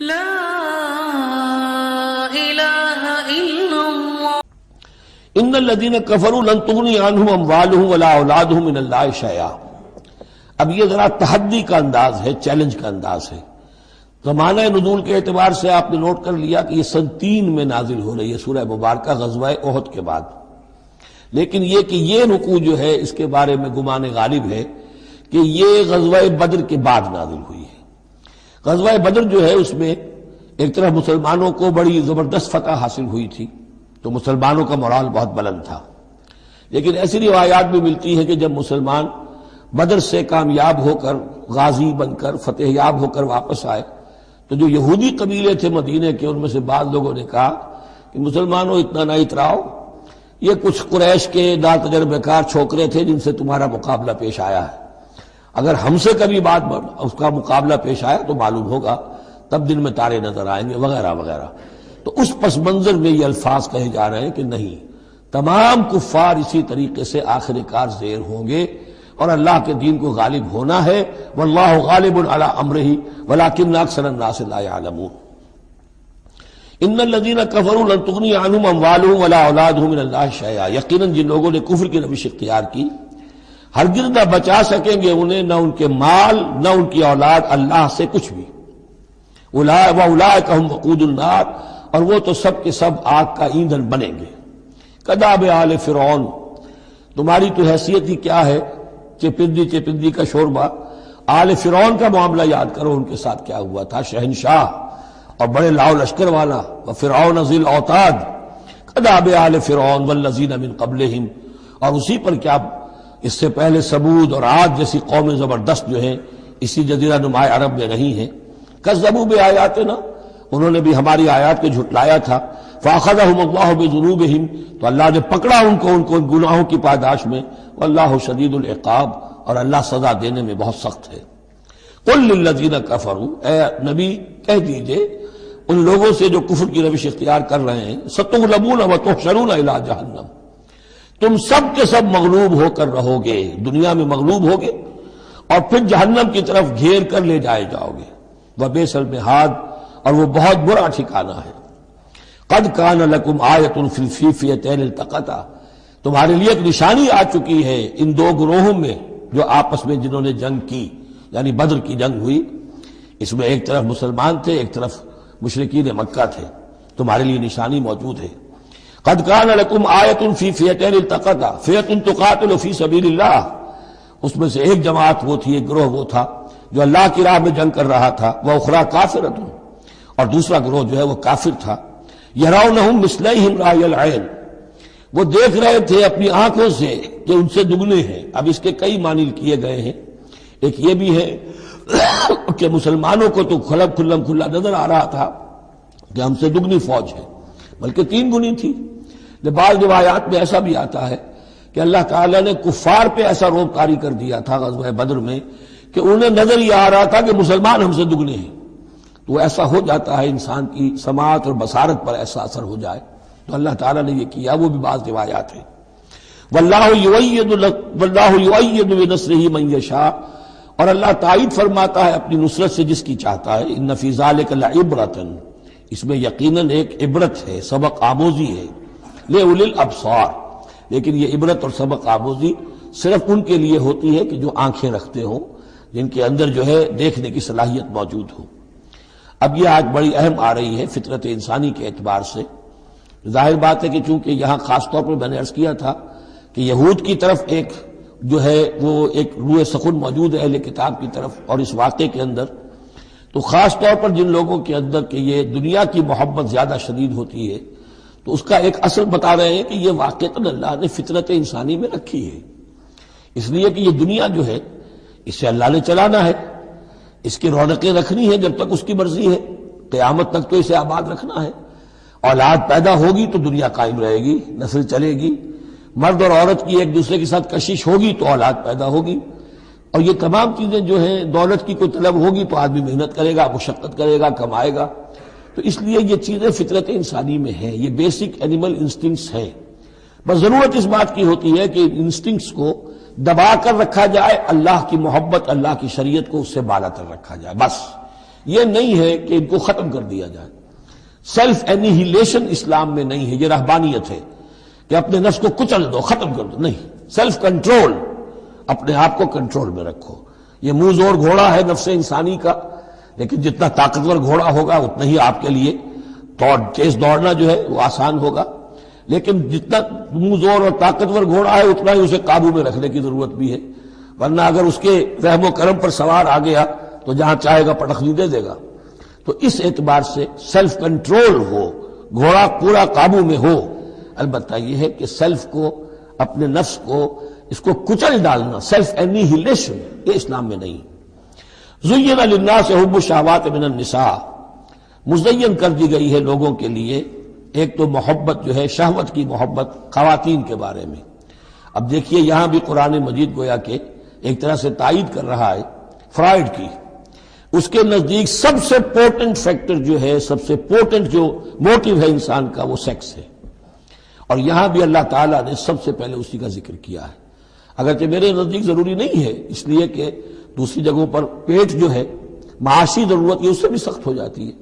لا الہ الا اللہ۔ ان الذین کفروا لن تغنی عنہم اموالہم ولا اولادہم من اللہ شیئا۔ اب یہ ذرا تحدی کا انداز ہے، چیلنج کا انداز ہے۔ زمانہ نزول کے اعتبار سے آپ نے نوٹ کر لیا کہ یہ سن 3 میں نازل ہو رہی ہے سورہ مبارکہ غزوہ احد کے بعد، لیکن یہ کہ یہ رکوع جو ہے اس کے بارے میں گمان غالب ہے کہ یہ غزوہ بدر کے بعد نازل ہوئی ہے۔ غزوہ بدر جو ہے اس میں ایک طرف مسلمانوں کو بڑی زبردست فتح حاصل ہوئی تھی تو مسلمانوں کا مورال بہت بلند تھا، لیکن ایسی روایات بھی ملتی ہیں کہ جب مسلمان بدر سے کامیاب ہو کر، غازی بن کر، فتح یاب ہو کر واپس آئے تو جو یہودی قبیلے تھے مدینے کے، ان میں سے بعض لوگوں نے کہا کہ مسلمانوں اتنا نہ اتراؤ، یہ کچھ قریش کے نا تجربہ کار چھوکرے تھے جن سے تمہارا مقابلہ پیش آیا ہے، اگر ہم سے کبھی بات اس کا مقابلہ پیش آیا تو معلوم ہوگا، تب دن میں تارے نظر آئیں گے وغیرہ وغیرہ۔ تو اس پس منظر میں یہ الفاظ کہے جا رہے ہیں کہ نہیں، تمام کفار اسی طریقے سے آخر کار زیر ہوں گے اور اللہ کے دین کو غالب ہونا ہے۔ واللہ غالب علی امرہ ولکن اکثر الناس لا یعلمون۔ ان الذین کفروا لن تغنی عنہم اموالہم ولا اولادہم من اللہ شیئا۔ یقیناً جن لوگوں نے کفر کی روش اختیار کی ہرگز نہ بچا سکیں گے انہیں، نہ ان کے مال نہ ان کی اولاد اللہ سے کچھ بھی۔ اولئک ھم وقود النار، اور وہ تو سب کے سب آگ کا ایندھن بنیں گے۔ کداب آل فرعون، تمہاری تو حیثیت ہی کیا ہے، چپندی کا شوربہ۔ آل فرعون کا معاملہ یاد کرو، ان کے ساتھ کیا ہوا تھا، شہنشاہ اور بڑے لاؤ لشکر والا، وفرعون ذی الاوتاد کداب آل فرعون والذین من قبلہم، اور اسی پر کیا اس سے پہلے ثمود اور عاد جیسی قومیں زبردست جو ہیں اسی جزیرہ نما عرب میں رہی ہیں۔ کذبوا بآیاتنا، انہوں نے بھی ہماری آیات کو جھٹلایا تھا۔ فاخذہم اللہ بذنوبہم، تو اللہ نے پکڑا ان کو گناہوں کی پاداش میں۔ واللہ شدید العقاب، اور اللہ سزا دینے میں بہت سخت ہے۔ قل للذین کفروا، اے نبی کہہ دیجئے ان لوگوں سے جو کفر کی روش اختیار کر رہے ہیں، ستغلبون وتحشرون الی جہنم، تم سب کے سب مغلوب ہو کر رہو گے، دنیا میں مغلوب ہوگے اور پھر جہنم کی طرف گھیر کر لے جائے جاؤ گے۔ وبئس المہاد، اور وہ بہت برا ٹھکانہ ہے۔ قد کان لکم آیۃ فی فئتین التقطا، تمہارے لیے ایک نشانی آ چکی ہے ان 2 گروہوں میں جو آپس میں جنہوں نے جنگ کی، یعنی بدر کی جنگ ہوئی، اس میں ایک طرف مسلمان تھے، ایک طرف مشرکین مکہ تھے، تمہارے لیے نشانی موجود ہے۔ قد کان لکم آیۃ فی فئتین التقطا، فئۃ تقاتل فی سبیل اللہ، اس میں سے ایک جماعت وہ تھی، ایک گروہ وہ تھا جو اللہ کی راہ میں جنگ کر رہا تھا، وأخری کافرۃ، اور دوسرا گروہ جو ہے وہ کافر تھا۔ یرونہم مثلیہم رأی العین، وہ دیکھ رہے تھے اپنی آنکھوں سے کہ ان سے دگنے ہیں۔ اب اس کے کئی معنی کیے گئے ہیں، ایک یہ بھی ہے کہ مسلمانوں کو تو کھلا نظر آ رہا تھا کہ ہم سے دگنی فوج ہے، بلکہ 3 گنی تھی۔ بعض روایات میں ایسا بھی آتا ہے کہ اللہ تعالیٰ نے کفار پہ ایسا روب طاری کر دیا تھا غزوہ بدر میں کہ انہیں نظر یہ آ رہا تھا کہ مسلمان ہم سے دگنے ہیں۔ تو ایسا ہو جاتا ہے، انسان کی سماعت اور بصارت پر ایسا اثر ہو جائے، تو اللہ تعالیٰ نے یہ کیا، وہ بھی بعض روایات ہیں۔ واللہ یؤید بنصرہ من یشاء، اور اللہ تائید فرماتا ہے اپنی نصرت سے جس کی چاہتا ہے۔ ان فی ذلک لعبرۃ، اس میں یقیناً ایک عبرت ہے، سبق آموزی ہے، لأولی الابصار، لیکن یہ عبرت اور سبق آموزی صرف ان کے لیے ہوتی ہے کہ جو آنکھیں رکھتے ہوں، جن کے اندر جو ہے دیکھنے کی صلاحیت موجود ہو۔ اب یہ آج بڑی اہم آ رہی ہے فطرت انسانی کے اعتبار سے۔ ظاہر بات ہے کہ چونکہ یہاں خاص طور پر میں نے عرض کیا تھا کہ یہود کی طرف ایک جو ہے وہ ایک روح سخن موجود ہے اہل کتاب کی طرف، اور اس واقعے کے اندر تو خاص طور پر جن لوگوں کے اندر کہ یہ دنیا کی محبت زیادہ شدید ہوتی ہے، تو اس کا ایک اصل بتا رہے ہیں کہ یہ واقعتاً اللہ نے فطرت انسانی میں رکھی ہے، اس لیے کہ یہ دنیا جو ہے اسے اللہ نے چلانا ہے، اس کی رونقیں رکھنی ہے جب تک اس کی مرضی ہے، قیامت تک تو اسے آباد رکھنا ہے۔ اولاد پیدا ہوگی تو دنیا قائم رہے گی، نسل چلے گی، مرد اور عورت کی ایک دوسرے کے ساتھ کشش ہوگی تو اولاد پیدا ہوگی، اور یہ تمام چیزیں جو ہیں، دولت کی کوئی طلب ہوگی تو آدمی محنت کرے گا، مشقت کرے گا، کمائے گا، تو اس لیے یہ چیزیں فطرت انسانی میں ہیں، یہ بیسک اینیمل انسٹنکٹس ہیں۔ بس ضرورت اس بات کی ہوتی ہے کہ انسٹنکٹس کو دبا کر رکھا جائے، اللہ کی محبت، اللہ کی شریعت کو اس سے بالا تر رکھا جائے، بس یہ نہیں ہے کہ ان کو ختم کر دیا جائے. سیلف اینیہیلیشن اسلام میں نہیں ہے، یہ رہبانیت ہے کہ اپنے نفس کو کچل دو، ختم کر دو. نہیں، سیلف کنٹرول، اپنے آپ کو کنٹرول میں رکھو. یہ منہ زور گھوڑا ہے نفس انسانی کا، لیکن جتنا طاقتور گھوڑا ہوگا اتنا ہی آپ کے لیے تیز دوڑنا جو ہے وہ آسان ہوگا. لیکن جتنا منہ زور اور طاقتور گھوڑا ہے اتنا ہی اسے قابو میں رکھنے کی ضرورت بھی ہے، ورنہ اگر اس کے رحم و کرم پر سوار آ گیا تو جہاں چاہے گا پٹخنی دے دے گا. تو اس اعتبار سے سیلف کنٹرول ہو، گھوڑا پورا قابو میں ہو. البتہ یہ ہے کہ سیلف کو، اپنے نفس کو، اس کو کچل ڈالنا، سیلف اینیہیلیشن، یہ اسلام میں نہیں. زین للناس حب الشہوات من النساء، مزین کر دی گئی ہے لوگوں کے لیے ایک تو محبت جو ہے، شہوت کی محبت خواتین کے بارے میں. اب دیکھیے یہاں بھی قرآن مجید گویا کہ ایک طرح سے تائید کر رہا ہے فرائڈ کی. اس کے نزدیک سب سے پورٹنٹ فیکٹر جو ہے، سب سے پورٹنٹ جو موٹیو ہے انسان کا، وہ سیکس ہے. اور یہاں بھی اللہ تعالیٰ نے سب سے پہلے اسی کا ذکر کیا ہے. اگرچہ میرے نزدیک ضروری نہیں ہے، اس لیے کہ دوسری جگہوں پر پیٹ جو ہے، معاشی ضرورت یہ اس سے بھی سخت ہو جاتی ہے.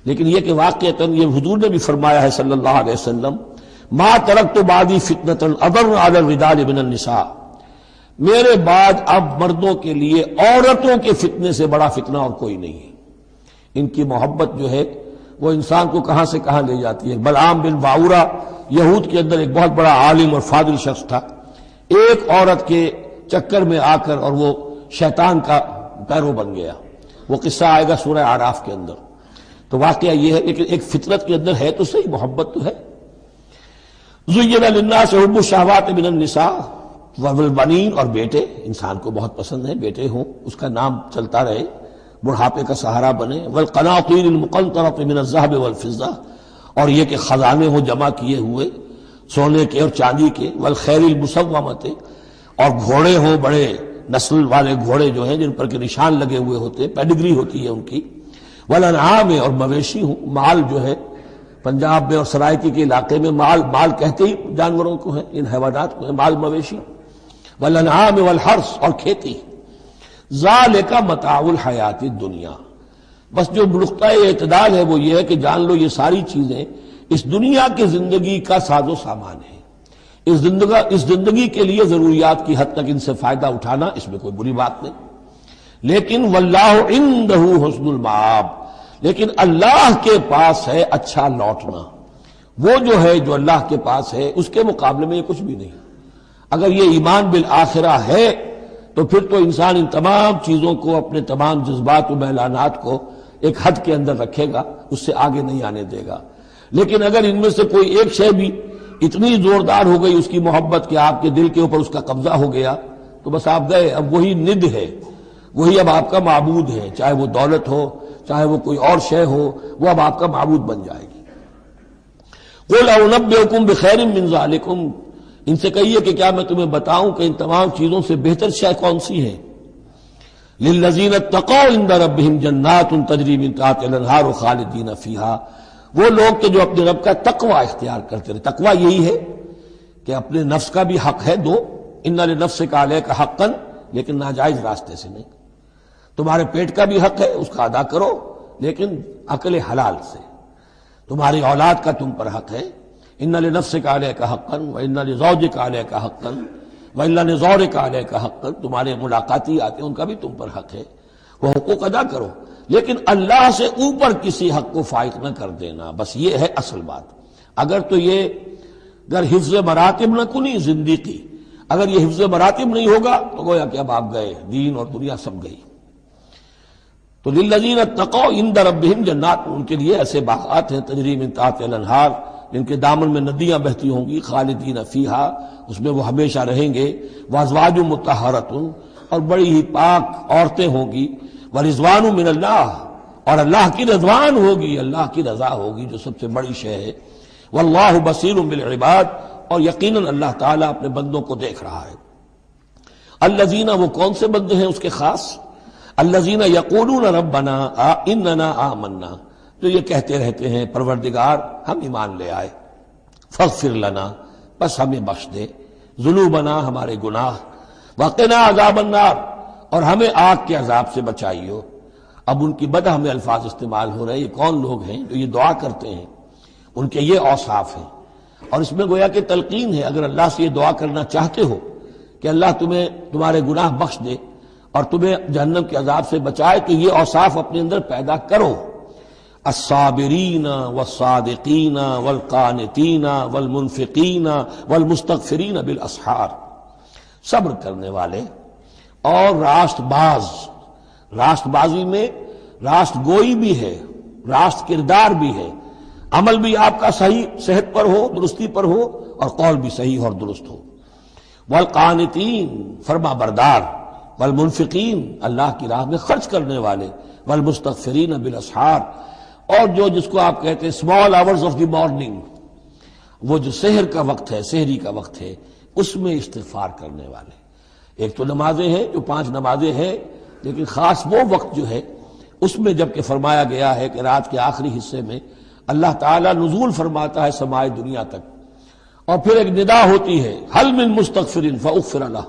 لیکن یہ کہ واقعتاً یہ حضور نے بھی فرمایا ہے صلی اللہ علیہ وسلم، ما ترکت بعدی فتنۃ اضر علی الرجال من النساء، میرے بعد اب مردوں کے لیے عورتوں کے فتنے سے بڑا فتنہ اور کوئی نہیں ہے. ان کی محبت جو ہے وہ انسان کو کہاں سے کہاں لے جاتی ہے. بلعام بن باورا یہود کے اندر ایک بہت بڑا عالم اور فاضل شخص تھا، ایک عورت کے چکر میں آ کر اور وہ شیطان کا پیرو بن گیا. وہ قصہ آئے گا سورہ اعراف کے اندر. تو واقعہ یہ ہے، لیکن ایک فطرت کے اندر ہے تو صحیح، محبت تو ہے. زین للناس حب الشہوات من النساء والبنین، اور بیٹے انسان کو بہت پسند ہیں، بیٹے ہوں، اس کا نام چلتا رہے، بڑھاپے کا سہارا بنے. والقناطیر المقنطرۃ من الذهب والفضہ، اور یہ کہ خزانے ہوں جمع کیے ہوئے سونے کے اور چاندی کے. والخیل المسومۃ، اور گھوڑے ہوں، بڑے نسل والے گھوڑے جو ہیں جن پر کے نشان لگے ہوئے ہوتے، پیڈگری ہوتی ہے ان کی. والانعام، اور مویشی ہوں، مال جو ہے پنجاب میں اور سرائکی کے علاقے میں مال کہتے ہی جانوروں کو ہے، ان حیوانات کو ہے مال مویشی. والانعام والحرث، اور کھیتی. ذالک متاع الحیات الدنیا، بس جو نقطۂ اعتدال ہے وہ یہ ہے کہ جان لو یہ ساری چیزیں اس دنیا کی زندگی کا ساز و سامان ہے. اس زندگی کے لیے ضروریات کی حد تک ان سے فائدہ اٹھانا، اس میں کوئی بری بات نہیں. لیکن واللہ عندہ حسن المآب، لیکن اللہ کے پاس ہے اچھا لوٹنا. وہ جو ہے جو اللہ کے پاس ہے اس کے مقابلے میں یہ کچھ بھی نہیں. اگر یہ ایمان بالآخرہ ہے تو پھر تو انسان ان تمام چیزوں کو، اپنے تمام جذبات و میلانات کو ایک حد کے اندر رکھے گا، اس سے آگے نہیں آنے دے گا. لیکن اگر ان میں سے کوئی ایک شے بھی اتنی زوردار ہو گئی اس کی محبت کہ آپ کے دل کے اوپر اس کا قبضہ ہو گیا تو بس آپ گئے. اب وہی ند ہے، وہی اب آپ کا معبود ہے، چاہے وہ دولت ہو، چاہے وہ کوئی اور شے ہو، وہ اب آپ کا معبود بن جائے گی. قل انبئکم بخیر من ذالکم، ان سے کہیے کہ کیا میں تمہیں بتاؤں کہ ان تمام چیزوں سے بہتر شے کون سی ہے. للذین اتقوا عند ربہم جنات تجری من تحتہا الانہار خالدین فیہا، وہ لوگ کہ جو اپنے رب کا تقوی اختیار کرتے رہے. تقوی یہی ہے کہ اپنے نفس کا بھی حق ہے دو، ان لنفسک علیک حقا، لیکن ناجائز راستے سے نہیں. تمہارے پیٹ کا بھی حق ہے، اس کا ادا کرو، لیکن عقل حلال سے. تمہاری اولاد کا تم پر حق ہے، ان لنفسک علیک حقا وان لزوجک علیک حقا وان لزورک علیک حقا، تمہارے ملاقاتی آتے ہیں ان کا بھی تم پر حق ہے، وہ حقوق ادا کرو. لیکن اللہ سے اوپر کسی حق کو فائق نہ کر دینا، بس یہ ہے اصل بات. اگر تو یہ اگر حفظ مراتب نہ کنی زندگی، اگر یہ حفظ مراتب نہیں ہوگا تو گویا کہ اب آپ گئے، دین اور دنیا سب گئی. تو للذین اتقوا عند ربہم جنات، ان کے لیے ایسے باغات ہیں تجری من تحتہا الانہار، جن کے دامن میں ندیاں بہتی ہوں گی، خالدین فیہا، اس میں وہ ہمیشہ رہیں گے. وازواج مطہرۃ، اور بڑی ہی پاک عورتیں ہوں گی. ورضوان من اللہ، اور اللہ کی رضوان ہوگی، اللہ کی رضا ہوگی جو سب سے بڑی شے ہے. واللہ بصیر بالعباد، اور یقیناً اللہ تعالیٰ اپنے بندوں کو دیکھ رہا ہے. الذین، وہ کون سے بندے ہیں اس کے خاص؟ الذین یقولون ربنا اننا آمنا، جو یہ کہتے رہتے ہیں پروردگار ہم ایمان لے آئے. فاغفر لنا، بس ہمیں بخش دے. ذنوبنا، ہمارے گناہ. وقنا عذاب النار، اور ہمیں آگ کے عذاب سے بچائیو. اب ان کی بدح میں الفاظ استعمال ہو رہے ہیں. یہ کون لوگ ہیں جو یہ دعا کرتے ہیں؟ ان کے یہ اوصاف ہیں. اور اس میں گویا کہ تلقین ہے، اگر اللہ سے یہ دعا کرنا چاہتے ہو کہ اللہ تمہیں تمہارے گناہ بخش دے اور تمہیں جہنم کے عذاب سے بچائے، تو یہ اوصاف اپنے اندر پیدا کرو. الصابرین والصادقین والقانتین والمنفقین والمستغفرین بالاسحار، صبر کرنے والے اور راست باز. راست بازی میں راست گوئی بھی ہے، راست کردار بھی ہے، عمل بھی آپ کا صحیح صحت پر ہو، درستی پر ہو، اور قول بھی صحیح اور درست ہو. والقانتین، فرما بردار. والمنفقین، اللہ کی راہ میں خرچ کرنے والے. والمستغفرین بالاسحار، اور جو جس کو آپ کہتے ہیں small hours of the morning, وہ جو سحر کا وقت ہے، سحری کا وقت ہے، اس میں استغفار کرنے والے. ایک تو نمازیں ہیں جو 5 نمازیں ہیں، لیکن خاص وہ وقت جو ہے اس میں جب کہ فرمایا گیا ہے کہ رات کے آخری حصے میں اللہ تعالیٰ نزول فرماتا ہے سمائے دنیا تک، اور پھر ایک ندا ہوتی ہے، حل من مستغفر فاغفر لہ،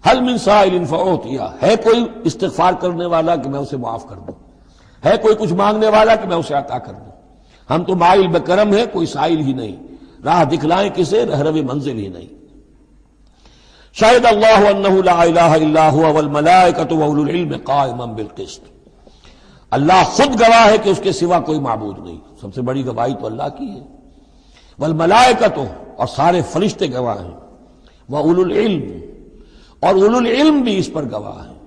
حل من سائل فاعطیہ، ہے کوئی استغفار کرنے والا کہ میں اسے معاف کر دوں، ہے کوئی کچھ مانگنے والا کہ میں اسے عطا کر دوں. ہم تو مائل بکرم ہے، کوئی سائل ہی نہیں، راہ دکھلائیں کسے، رہرو منزل ہی نہیں. شاہد اللہ انہ لا الہ الا هو والملائکۃ واولو العلم قائما بالقسط، اللہ خود گواہ ہے کہ اس کے سوا کوئی معبود نہیں. سب سے بڑی گواہی تو اللہ کی ہے. والملائکۃ، اور سارے فرشتے گواہ ہیں. واولو العلم، اور اولو العلم بھی اس پر گواہ ہیں.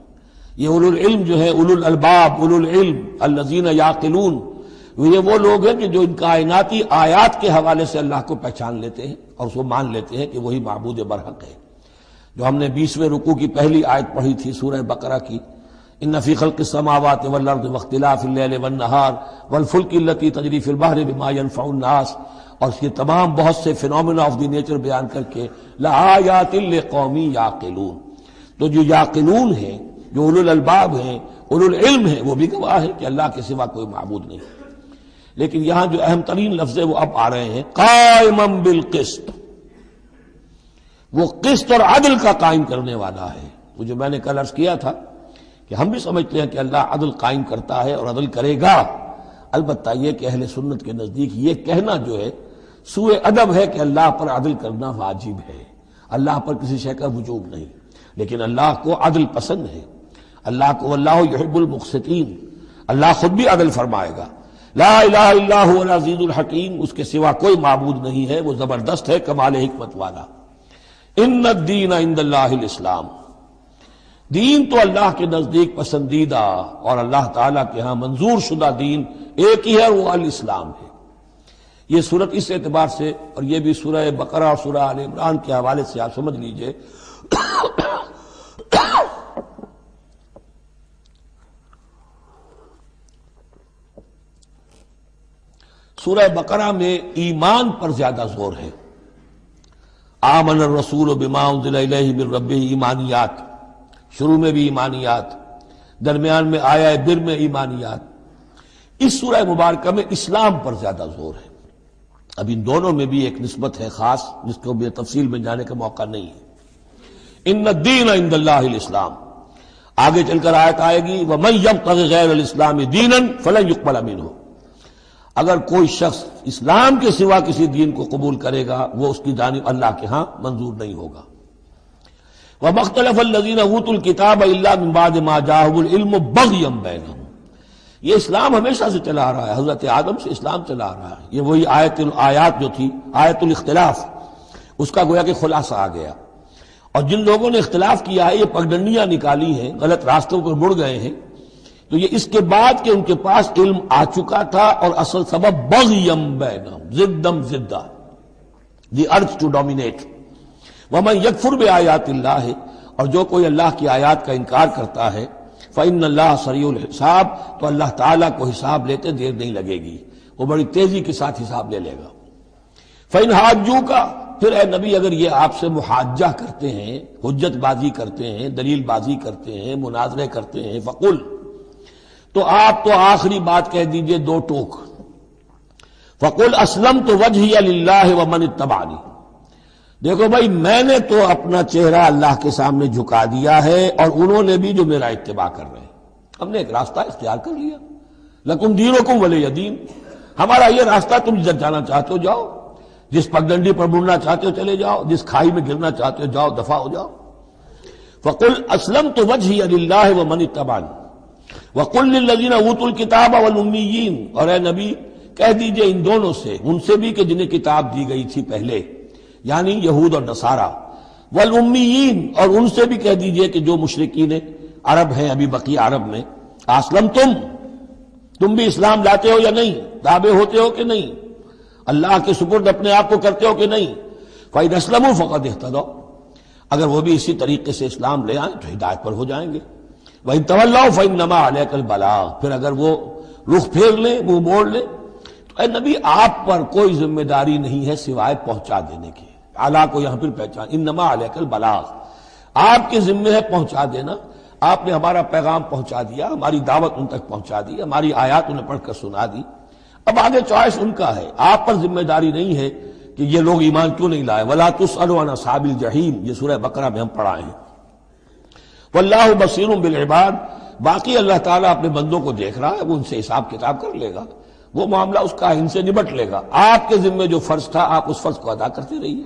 یہ اولو العلم جو ہے، اولو الالباب، اولو العلم الذین یعقلون، یہ وہ لوگ ہیں کہ جو ان کائناتی آیات کے حوالے سے اللہ کو پہچان لیتے ہیں اور اس کو مان لیتے ہیں کہ وہی معبود برحق ہے. جو ہم نے 20ویں رکوع کی پہلی آیت پڑھی تھی سورہ بقرہ کی، ان فی خلق السماوات والارض واختلاف اللیل والنہار والفلک التی تجری فی البحر بما ينفع الناس، اور اس کے تمام بہت سے فینومینا آف دی نیچر بیان کر کے لآیات لقوم یعقلون. تو جو یعقلون ہیں، جو اولو الالباب ہیں، اولو العلم ہیں، وہ بھی گواہ ہے کہ اللہ کے سوا کوئی معبود نہیں. لیکن یہاں جو اہم ترین لفظ ہے وہ اب آ رہے ہیں، قائما بالقسط، وہ قسط اور عدل کا قائم کرنے والا ہے. وہ جو میں نے کل عرض کیا تھا کہ ہم بھی سمجھتے ہیں کہ اللہ عدل قائم کرتا ہے اور عدل کرے گا، البتہ یہ کہ اہل سنت کے نزدیک یہ کہنا جو ہے سوء ادب ہے کہ اللہ پر عدل کرنا واجب ہے. اللہ پر کسی شے کا وجوب نہیں، لیکن اللہ کو عدل پسند ہے. اللہ کو واللہ یحب المقسطین، اللہ خود بھی عدل فرمائے گا. لا الہ الا هو العزیز الحکیم، اس کے سوا کوئی معبود نہیں ہے، وہ زبردست ہے، کمال حکمت والا. ان الدین عند اللہ الاسلام، دین تو اللہ کے نزدیک پسندیدہ اور اللہ تعالیٰ کے ہاں منظور شدہ دین ایک ہی ہے، وہ الاسلام ہے. یہ صورت اس اعتبار سے، اور یہ بھی سورہ بقرہ اور سورہ آل عمران کے حوالے سے آپ سمجھ لیجئے، سورہ بقرہ میں ایمان پر زیادہ زور ہے. آمن الرسول بما انزل الیہ من ربہ، ایمانیات، شروع میں بھی ایمانیات، درمیان میں آیا بر میں ایمانیات. اس سورہ مبارکہ میں اسلام پر زیادہ زور ہے. اب ان دونوں میں بھی ایک نسبت ہے خاص جس کو بھی تفصیل میں جانے کا موقع نہیں ہے. ان الدین عند اللہ الاسلام، آگے چل کر آیت آئے گی ومن یبتغ غیر الاسلام دینا فلن یقبل منہ، اگر کوئی شخص اسلام کے سوا کسی دین کو قبول کرے گا وہ اس کی جانب اللہ کے ہاں منظور نہیں ہوگا. وَمَا اخْتَلَفَ الَّذِينَ أُوتُوا الْكِتَابَ إِلَّا مِن بَعْدِ مَا جَاءَهُمُ الْعِلْمُ بَغْيًا بَيْنَهُمْ. یہ اسلام ہمیشہ سے چلا آ رہا ہے، حضرت آدم سے اسلام چلا آ رہا ہے. یہ وہی آیات جو تھی، آیت الاختلاف، اس کا گویا کہ خلاصہ آ گیا. اور جن لوگوں نے اختلاف کیا ہے، یہ پگڈنڈیاں نکالی ہیں، غلط راستوں پر مڑ گئے ہیں، تو یہ اس کے بعد کہ ان کے پاس علم آ چکا تھا، اور اصل سبب بغیم بینہم، ضدم ضدہ، دی ارتھ ٹو ڈومینیٹ. ومن یکفر بآیات اللہ، اور جو کوئی اللہ کی آیات کا انکار کرتا ہے، فإن اللہ سریع الحساب، تو اللہ تعالیٰ کو حساب لیتے دیر نہیں لگے گی، وہ بڑی تیزی کے ساتھ حساب لے لے گا. فإن حاجوک، پھر اے نبی اگر یہ آپ سے محاجہ کرتے ہیں، حجت بازی کرتے ہیں، دلیل بازی کرتے ہیں، مناظرے کرتے ہیں، فقل، تو آپ تو آخری بات کہہ دیجئے دو ٹوک، فقل اسلمت وجہی للہ ومن اتبعنی، دیکھو بھائی میں نے تو اپنا چہرہ اللہ کے سامنے جھکا دیا ہے اور انہوں نے بھی جو میرا اتباع کر رہے ہیں. ہم نے ایک راستہ اختیار کر لیا، لکم دینکم ولی دین، ہمارا یہ راستہ، تم جب جانا چاہتے ہو جاؤ، جس پگڈنڈی پر مڑنا چاہتے ہو چلے جاؤ، جس کھائی میں گرنا چاہتے ہو جاؤ، دفع ہو جاؤ۔ فقل اسلمت وجہی للہ ومن اتبعنی وقل للذین اوتوا الکتاب والامیین، اور اے نبی کہہ دیجئے ان دونوں سے، ان سے بھی کہ جنہیں کتاب دی گئی تھی پہلے، یعنی یہود اور نصارہ، والامیین، اور ان سے بھی کہہ دیجئے کہ جو مشرکین عرب ہیں ابھی بقی عرب میں، اسلمتم، تم بھی اسلام لاتے ہو یا نہیں، تابع ہوتے ہو کہ نہیں، اللہ کے سپرد اپنے آپ کو کرتے ہو کہ نہیں، فَإِنْ أَسْلَمُوا فَقَدِ اهْتَدَوْا، اگر وہ بھی اسی طریقے سے اسلام لے آئیں تو ہدایت پر ہو جائیں گے، وَإِنْ تَوَلَّوْا فَإِنَّمَا عَلَيْكَ الْبَلَاغُ، پھر اگر وہ رخ پھیر لیں، منہ موڑ لیں، تو اے نبی آپ پر کوئی ذمہ داری نہیں ہے سوائے پہنچا دینے کی، اعلیٰ کو یہاں پھر پہچان، انما علیک البلاغ، آپ کے ذمہ ہے پہنچا دینا، آپ نے ہمارا پیغام پہنچا دیا، ہماری دعوت ان تک پہنچا دی، ہماری آیات انہیں پڑھ کر سنا دی، اب آگے چوائس ان کا ہے، آپ پر ذمہ داری نہیں ہے کہ یہ لوگ ایمان کیوں نہیں لائے، وَلَا تُسْأَلُ عَنْ أَصْحَابِ الْجَحِيمِ، یہ سورہ بقرہ میں ہم پڑھائے ہیں، وَاللَّهُ بَصِيرٌ بِالْعِبَادِ، باقی اللہ تعالیٰ اپنے بندوں کو دیکھ رہا ہے، وہ ان سے حساب کتاب کر لے گا، وہ معاملہ اس کا ان سے نبٹ لے گا، آپ کے ذمہ جو فرض تھا آپ اس فرض کو ادا کرتے رہیے۔